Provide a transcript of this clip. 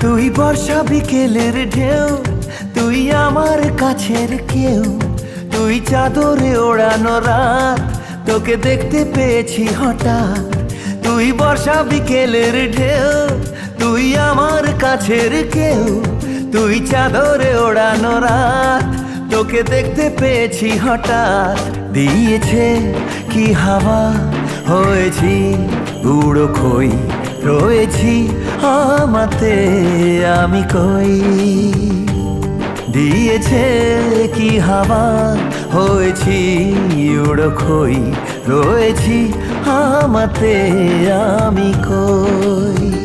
তুই বর্ষা বিকেলের ঢেউ, তুই আমার কাছের কেউ, তুই চাদরে ওড়ানো রাত, তোকে দেখতে পেয়েছি হঠাৎ। তুই বর্ষা বিকেলের ঢেউ, তুই আমার কাছের কেউ, তুই চাদরে ওড়ানো রাত, তোকে দেখতে পেয়েছি হঠাৎ। দিয়েছে কি হাওয়া, হয়েছি বুড়ো খই, রয়েছি আমাতে আমি কই। দিয়েছে কি হাওয়া, হয়েছি উড়ো খই, রয়েছি আমাতে আমি কই।